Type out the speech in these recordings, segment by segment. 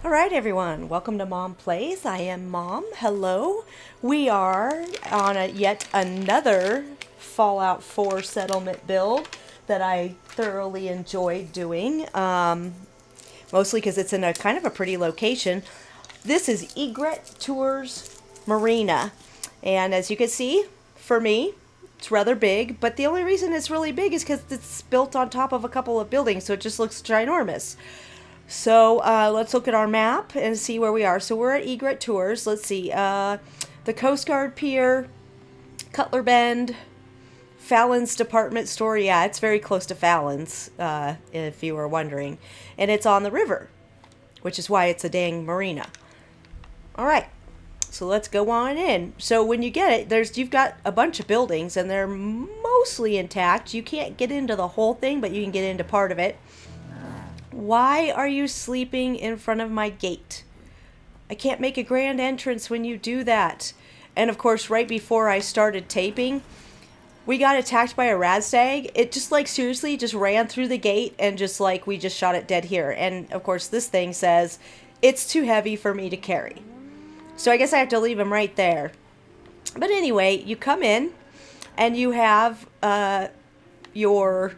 All right, everyone, welcome to Mom Plays. I am Mom. Hello. We are on yet another Fallout 4 settlement build that I thoroughly enjoyed doing, mostly because it's in a kind of a pretty location. This is Egret Tours Marina, and as you can see, for me, it's rather big, but the only reason it's really big is because it's built on top of a couple of buildings, so it just looks ginormous. So let's look at our map and see where we are. So we're at Egret Tours. Let's see. The Coast Guard Pier, Cutler Bend, Fallon's Department Store. Yeah, it's very close to Fallon's, if you were wondering. And it's on the river, which is why it's a dang marina. All right. So let's go on in. So when you get it, you've got a bunch of buildings, and they're mostly intact. You can't get into the whole thing, but you can get into part of it. Why are you sleeping in front of my gate? I can't make a grand entrance when you do that. And of course, right before I started taping, we got attacked by a radstag. It just seriously just ran through the gate and we just shot it dead here. And of course, this thing says it's too heavy for me to carry. So I guess I have to leave him right there. But anyway, you come in and you have your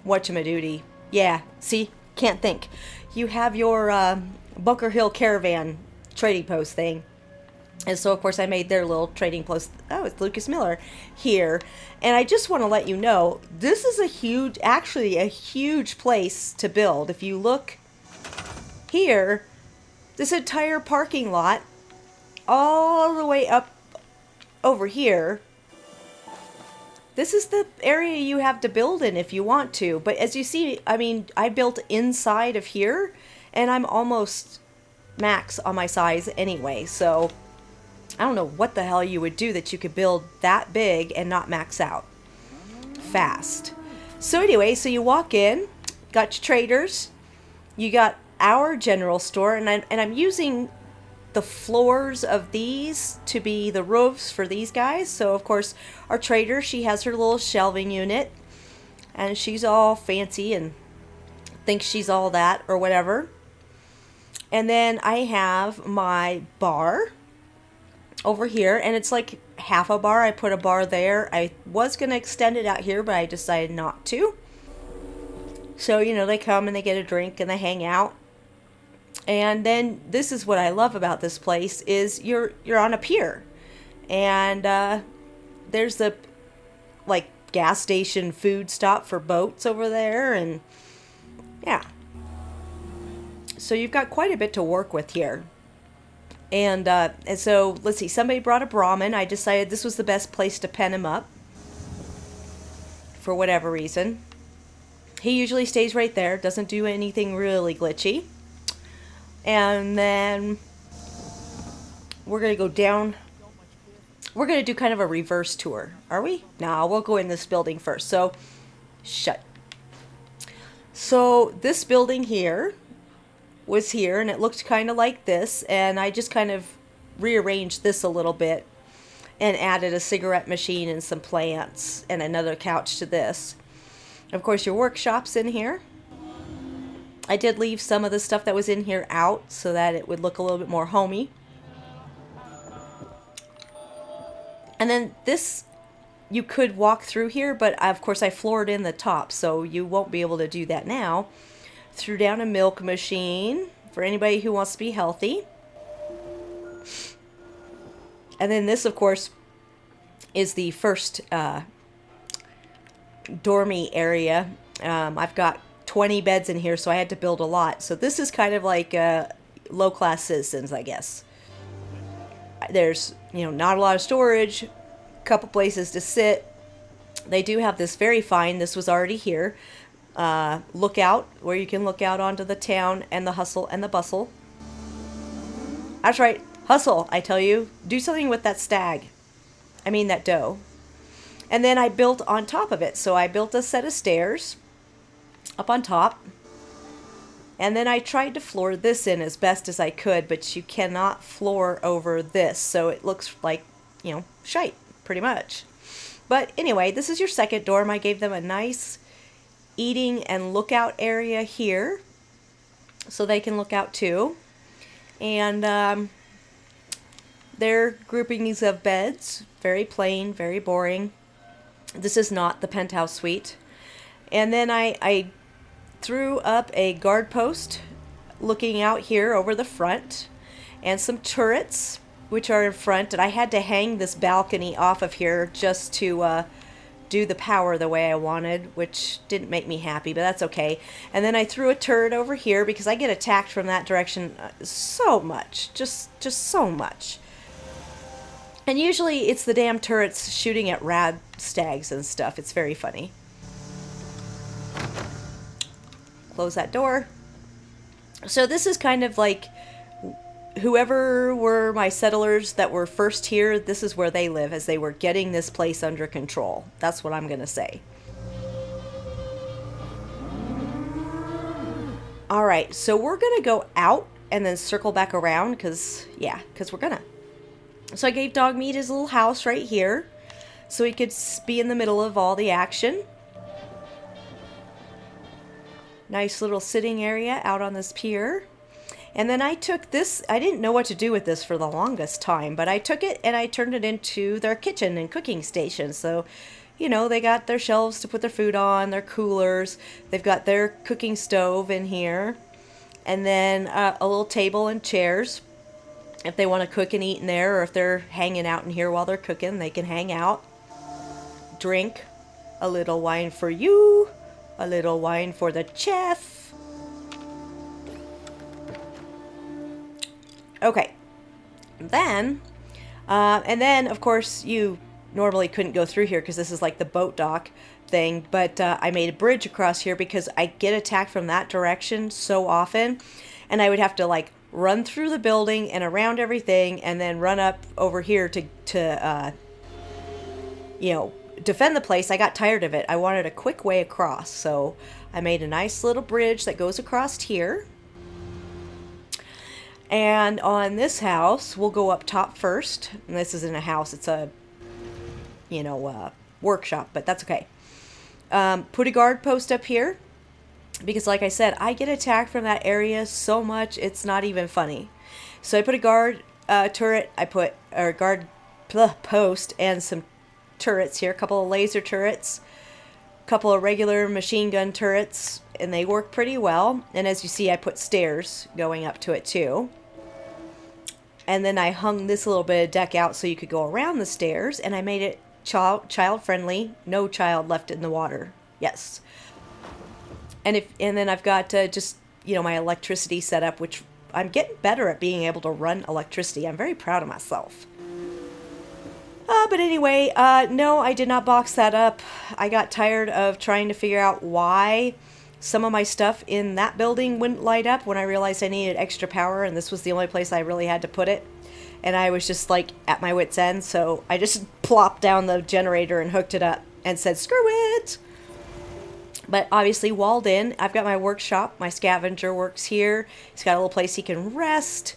whatchamadoodie. Yeah, see? Can't think. You have your Bunker Hill Caravan trading post thing. And so, of course, I made their little trading post. Oh, it's Lucas Miller here. And I just want to let you know, this is actually a huge place to build. If you look here, this entire parking lot, all the way up over here, this is the area you have to build in if you want to. But as you see, I built inside of here, and I'm almost max on my size anyway. So I don't know what the hell you would do that you could build that big and not max out fast. So anyway, so you walk in, got your traders, you got our general store, and I'm using the floors of these to be the roofs for these guys. So of course our trader, she has her little shelving unit, and she's all fancy and thinks she's all that or whatever. And then I have my bar over here, and it's like half a bar. I put a bar there. I was going to extend it out here, but I decided not to. So, they come and they get a drink and they hang out. And then this is what I love about this place is you're on a pier, and there's the gas station food stop for boats over there, and yeah. So you've got quite a bit to work with here. And so let's see, somebody brought a Brahmin. I decided this was the best place to pen him up for whatever reason. He usually stays right there, doesn't do anything really glitchy. And then we're going to go down. We're going to do kind of a reverse tour. Are we? No, we'll go in this building first. So, shut. So, this building here was here, and it looked kind of like this. And I just kind of rearranged this a little bit and added a cigarette machine and some plants and another couch to this. Of course, your workshop's in here. I did leave some of the stuff that was in here out so that it would look a little bit more homey. And then this, you could walk through here, but of course I floored in the top, so you won't be able to do that now. Threw down a milk machine for anybody who wants to be healthy. And then this, of course, is the first dormy area. I've got 20 beds in here, so I had to build a lot. So this is kind of like low-class citizens, I guess. There's, not a lot of storage, a couple places to sit. They do have this very fine, this was already here, lookout, where you can look out onto the town and the hustle and the bustle. That's right, hustle, I tell you. Do something with that that doe. And then I built on top of it. So I built a set of stairs up on top, and then I tried to floor this in as best as I could, but you cannot floor over this, so it looks like, shite, pretty much. But anyway, this is your second dorm. I gave them a nice eating and lookout area here, so they can look out too. And they're groupings of beds, very plain, very boring. This is not the penthouse suite. And then I threw up a guard post looking out here over the front, and some turrets which are in front, and I had to hang this balcony off of here just to do the power the way I wanted, which didn't make me happy, but that's okay. And then I threw a turret over here because I get attacked from that direction so much, just so much. And usually it's the damn turrets shooting at rad stags and stuff. It's very funny. Close that door. So this is kind of like whoever were my settlers that were first here, this is where they live as they were getting this place under control. That's what I'm going to say. All right, so we're going to go out and then circle back around because we're going to. So I gave Dog Meat his little house right here so he could be in the middle of all the action. Nice little sitting area out on this pier. And then I took this, I didn't know what to do with this for the longest time, but I took it and I turned it into their kitchen and cooking station. So, you know, they got their shelves to put their food on, their coolers, they've got their cooking stove in here, and then a little table and chairs. If they want to cook and eat in there, or if they're hanging out in here while they're cooking, they can hang out, drink, a little wine for you, a little wine for the chef. Okay, then, and then of course you normally couldn't go through here because this is like the boat dock thing, but I made a bridge across here because I get attacked from that direction so often, and I would have to like run through the building and around everything and then run up over here to you know, defend the place. I got tired of it. I wanted a quick way across, so I made a nice little bridge that goes across here. And on this house, we'll go up top first. And this isn't a house, it's a, you know, workshop, but that's okay. Put a guard post up here because, like I said, I get attacked from that area so much, it's not even funny. So I put a guard turret, I put a guard post and some turrets here, a couple of laser turrets, a couple of regular machine gun turrets, and they work pretty well. And as you see, I put stairs going up to it too. And then I hung this little bit of deck out so you could go around the stairs, and I made it child friendly. No child left in the water. Yes. And then I've got just, you know, my electricity set up, which I'm getting better at being able to run electricity. I'm very proud of myself. But anyway, no, I did not box that up. I got tired of trying to figure out why some of my stuff in that building wouldn't light up when I realized I needed extra power, and this was the only place I really had to put it. And I was just like at my wit's end, so I just plopped down the generator and hooked it up and said, screw it! But obviously walled in. I've got my workshop. My scavenger works here. He's got a little place he can rest.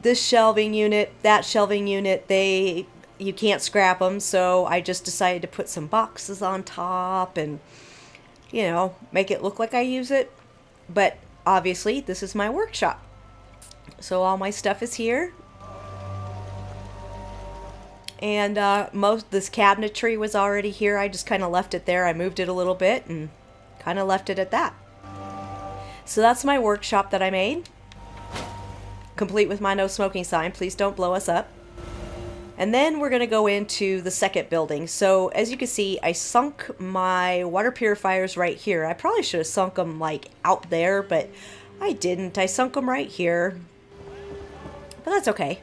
This shelving unit, that shelving unit, you can't scrap them, so I just decided to put some boxes on top and, you know, make it look like I use it. But obviously this is my workshop, so all my stuff is here. And most this cabinetry was already here. I just kind of left it there. I moved it a little bit and kind of left it at that. So that's my workshop that I made, complete with my no smoking sign. Please don't blow us up. And then we're going to go into the second building. So as you can see, I sunk my water purifiers right here. I probably should have sunk them like out there, but I didn't. I sunk them right here. But that's okay.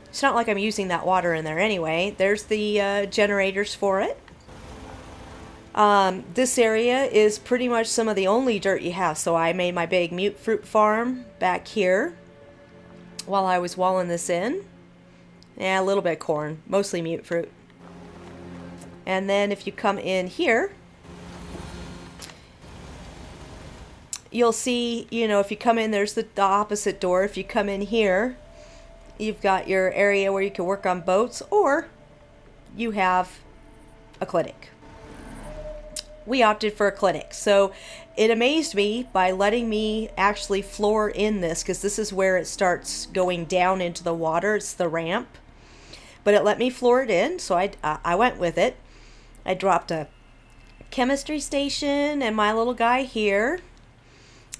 It's not like I'm using that water in there anyway. There's the generators for it. This area is pretty much some of the only dirt you have. So I made my big mute fruit farm back here while I was walling this in. Yeah, a little bit of corn, mostly mute fruit. And then if you come in here, you'll see, you know, if you come in, there's the opposite door. If you come in here, you've got your area where you can work on boats, or you have a clinic. we opted for a clinic. So it amazed me by letting me actually floor in this, because this is where it starts going down into the water. It's the ramp. But it let me floor it in, so I went with it. I dropped a chemistry station and my little guy here,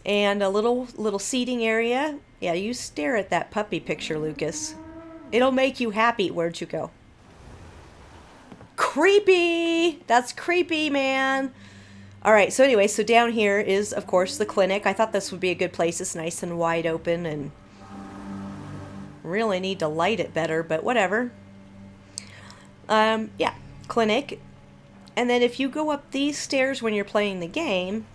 and a little seating area. Yeah, you stare at that puppy picture, Lucas. It'll make you happy. Where'd you go? Creepy! That's creepy, man. All right, so anyway, so down here is, of course, the clinic. I thought this would be a good place. It's nice and wide open, and really need to light it better, but whatever. Yeah, clinic. And then if you go up these stairs when you're playing the game,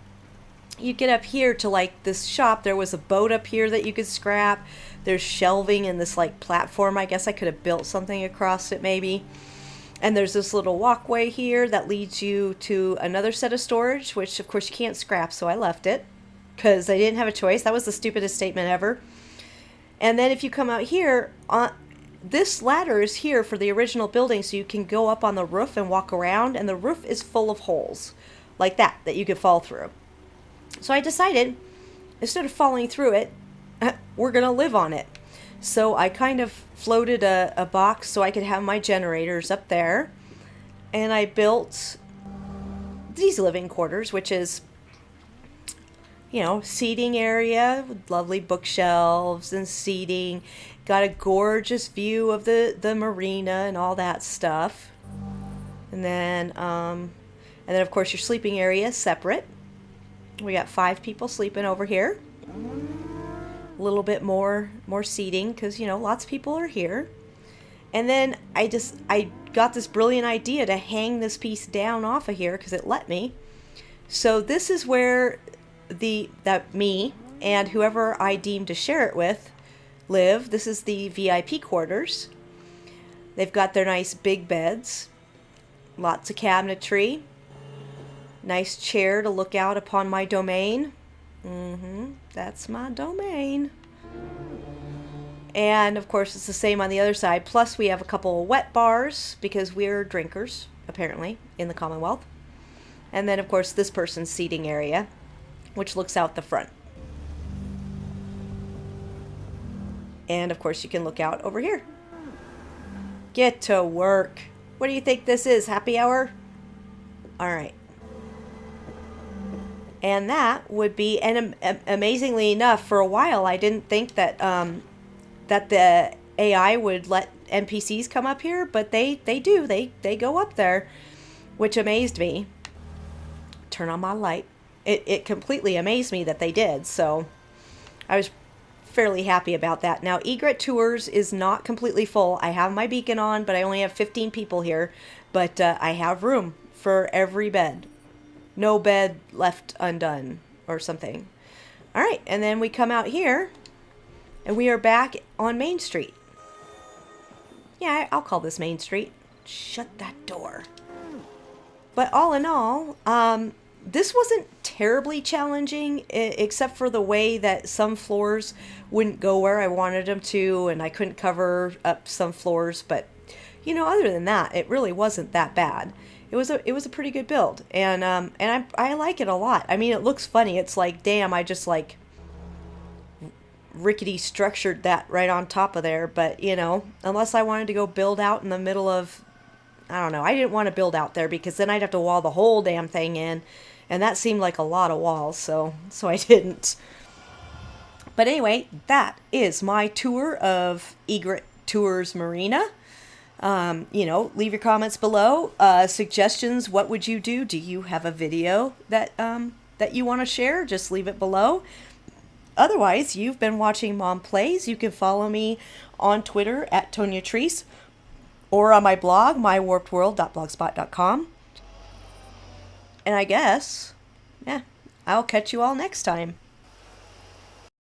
you get up here to like this shop. There was a boat up here that you could scrap. There's shelving in this like platform. I guess I could have built something across it maybe. And there's this little walkway here that leads you to another set of storage, which of course you can't scrap, so I left it because I didn't have a choice. That was the stupidest statement ever. And then if you come out here, this ladder is here for the original building, so you can go up on the roof and walk around, and the roof is full of holes like that you could fall through. So I decided, instead of falling through it, we're going to live on it. So I kind of floated a box so I could have my generators up there. And I built these living quarters, which is, you know, seating area with lovely bookshelves and seating. Got a gorgeous view of the marina and all that stuff. And then of course your sleeping area is separate. We got 5 people sleeping over here. A little bit more seating because, you know, lots of people are here. And then I got this brilliant idea to hang this piece down off of here because it let me. So this is where me and whoever I deem to share it with live. This is the VIP quarters. They've got their nice big beds, lots of cabinetry, nice chair to look out upon my domain. That's my domain. And of course it's the same on the other side. Plus we have a couple of wet bars because we're drinkers, apparently, in the Commonwealth. And then of course this person's seating area, which looks out the front. And of course you can look out over here. Get to work. What do you think this is? Happy hour? All right. And that would be, and amazingly enough, for a while I didn't think that that the AI would let NPCs come up here, but they do. They go up there, which amazed me. Turn on my light. It completely amazed me that they did. So I was fairly happy about that. Now Egret Tours is not completely full. I have my beacon on, but I only have 15 people here. But I have room for every bed. No bed left undone or something. All right, and then we come out here and we are back on Main Street. Yeah, I'll call this Main Street. Shut that door. But all in all, this wasn't terribly challenging, except for the way that some floors wouldn't go where I wanted them to, and I couldn't cover up some floors. But, you know, other than that, it really wasn't that bad. It was a pretty good build, and I like it a lot. I mean, it looks funny. It's like, damn, I just like rickety structured that right on top of there. But, you know, unless I wanted to go build out in the middle of, I don't know. I didn't want to build out there because then I'd have to wall the whole damn thing in, and that seemed like a lot of walls. So I didn't. But anyway, that is my tour of Egret Tours Marina. You know, leave your comments below. Suggestions. What would you do? Do you have a video that you want to share? Just leave it below. Otherwise, you've been watching Mom Plays. You can follow me on Twitter at Treece, or on my blog, mywarpedworld.blogspot.com. And I guess, yeah, I'll catch you all next time.